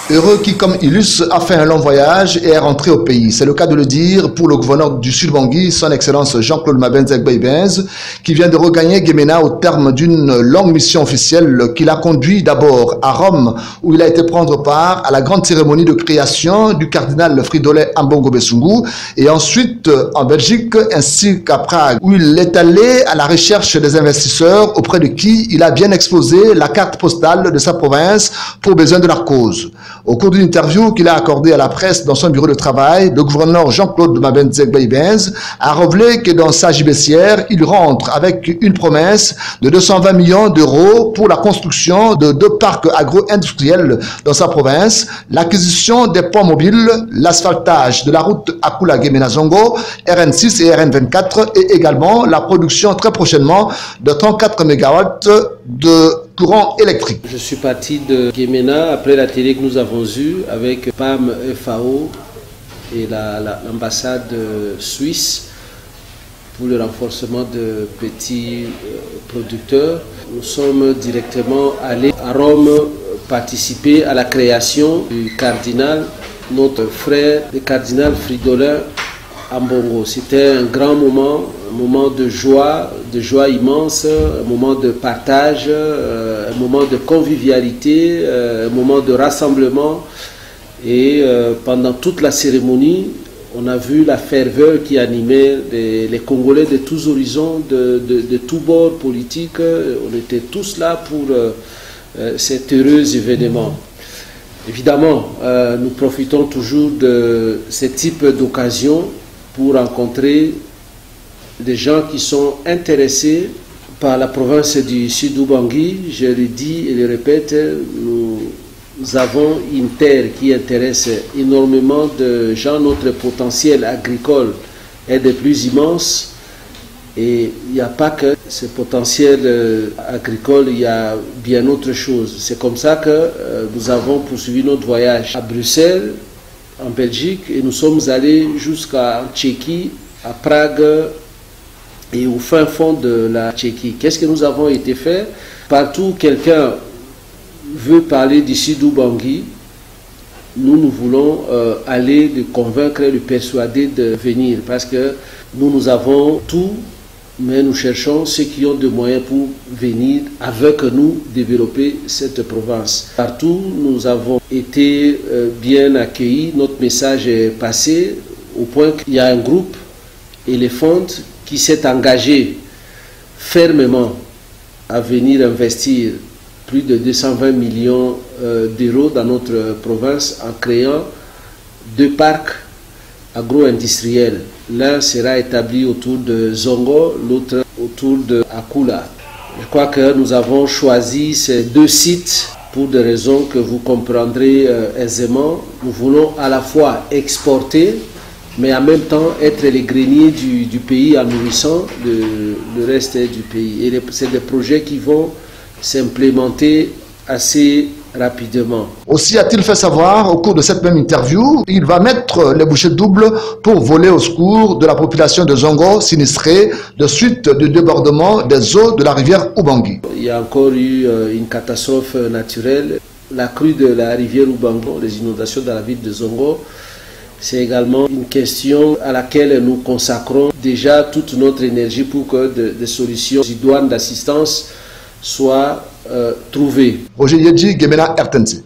Heureux qui, comme Ilus, a fait un long voyage et est rentré au pays. C'est le cas de le dire pour le gouverneur du Sud-Bangui, son Excellence Jean-Claude Mabenzegbe-Ibens, qui vient de regagner Guémena au terme d'une longue mission officielle qui l'a conduit d'abord à Rome, où il a été prendre part à la grande cérémonie de création du cardinal Fridolin Ambongo Besungu, et ensuite en Belgique ainsi qu'à Prague, où il est allé à la recherche des investisseurs auprès de qui il a bien exposé la carte postale de sa province pour besoin de la cause. Au cours d'une interview qu'il a accordée à la presse dans son bureau de travail, le gouverneur Jean-Claude Mabenzegbe-Ibens a révélé que dans sa gibecière, il rentre avec une promesse de 220 millions d'euros pour la construction de 2 parcs agro-industriels dans sa province, l'acquisition des ponts mobiles, l'asphaltage de la route Akula-Guémena-Zongo, RN6 et RN24, et également la production très prochainement de 34 MW de courant électrique. Je suis parti de Guémena après l'atelier que nous avons eu avec PAM, FAO et l'ambassade suisse pour le renforcement de petits producteurs. Nous sommes directement allés à Rome participer à la création du cardinal, notre frère, le cardinal Fridolin Ambongo. C'était un grand moment, un moment de joie immense, un moment de partage, un moment de convivialité, un moment de rassemblement. Et pendant toute la cérémonie, on a vu la ferveur qui animait les Congolais de tous horizons, de tous bords politiques. On était tous là pour cet heureux événement. Évidemment, nous profitons toujours de ce type d'occasion pour rencontrer des gens qui sont intéressés par la province du Sud-Bangui. Je le dis et le répète, nous avons une terre qui intéresse énormément de gens. Notre potentiel agricole est des plus immenses. Et il n'y a pas que ce potentiel agricole, il y a bien autre chose. C'est comme ça que nous avons poursuivi notre voyage à Bruxelles, en Belgique, et nous sommes allés jusqu'à Tchéquie, à Prague et au fin fond de la Tchéquie. Qu'est-ce que nous avons été faire? Partout où quelqu'un veut parler du Sud-Bangui, nous voulons aller le convaincre, le persuader de venir, parce que nous avons tout, mais nous cherchons ceux qui ont des moyens pour venir avec nous développer cette province. Partout, nous avons été bien accueillis, notre message est passé au point qu'il y a un groupe, Elephant, qui s'est engagé fermement à venir investir plus de 220 millions d'euros dans notre province en créant 2 parcs agro-industriels. L'un sera établi autour de Zongo, l'autre autour de Akula. Je crois que nous avons choisi ces 2 sites pour des raisons que vous comprendrez aisément. Nous voulons à la fois exporter, mais en même temps être les greniers du pays en nourrissant le reste du pays. Et c'est des projets qui vont s'implémenter assez rapidement. Aussi a-t-il fait savoir au cours de cette même interview, il va mettre les bouchées doubles pour voler au secours de la population de Zongo sinistrée de suite du débordement des eaux de la rivière Ubangi. Il y a encore eu une catastrophe naturelle, la crue de la rivière Ubangi, les inondations dans la ville de Zongo. C'est également une question à laquelle nous consacrons déjà toute notre énergie pour que des solutions idoines d'assistance soient trouvées. Roger Yedji, Guémena, RTNC.